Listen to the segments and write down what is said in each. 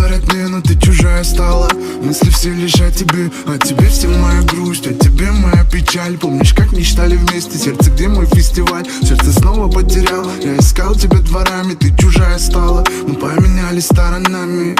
говорят мне, но ты чужая стала. Мысли все лишь о тебе, о тебе вся моя грусть, о тебе моя печаль. Помнишь, как мечтали вместе, сердце, где мой фестиваль? Сердце снова потерял, я искал тебя дворами, ты чужая стала. Мы поменялись сторонами.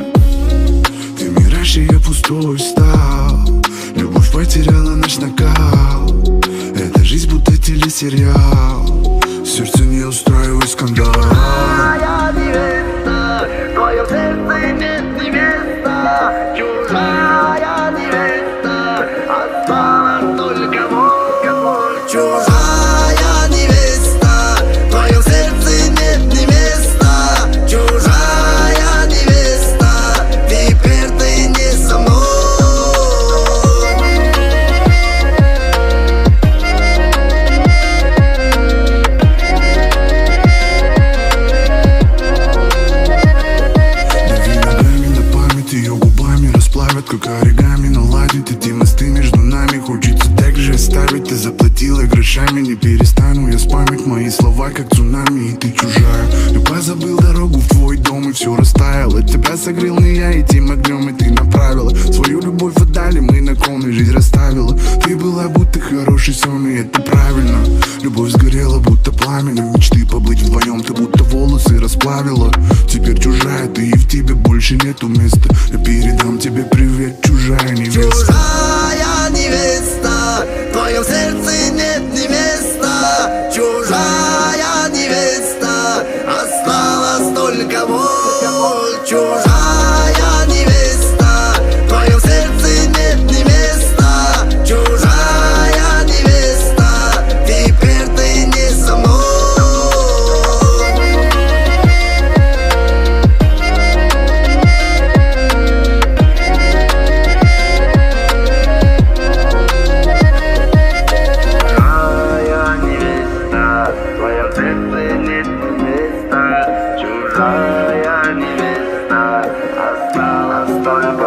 Ты мираж, и я пустой стал. Любовь потеряла наш накал. Эта жизнь будто телесериал. Сердце не устраивай скандал. Чужая невеста, в твоем сердце нет ни места. Чужая невеста, осталась только боль. Чужая невеста, в твоем сердце нет ни места. Чужая невеста, теперь ты не со мной. Ее губами расплавят, как оригами наладит эти мосты между нами. Хочется так же оставить, ты заплатила грошами. Не перестану я спамить мои слова, как цунами. И ты чужая, я позабыл дорогу в твой дом, и все растаяло. Тебя согрел не я этим огнем, и ты направила свою любовь отдали, мы на ком и жизнь расставила. Ты была будто хороший сон, и это правильно. Любовь сгорела, будто пламя, мечты побыть вдвоем, ты будто волосы расплавила. Теперь чужая ты, и в тебе больше нету места. Я передам тебе привет, чужая невеста. Чужая невеста, в твоем сердце нет ни места. Чужая невеста, осталась только боль. Чужая невеста, в твоем сердце нет ни места. Чужая невеста, теперь ты не со мной. Чужая невеста, осталась только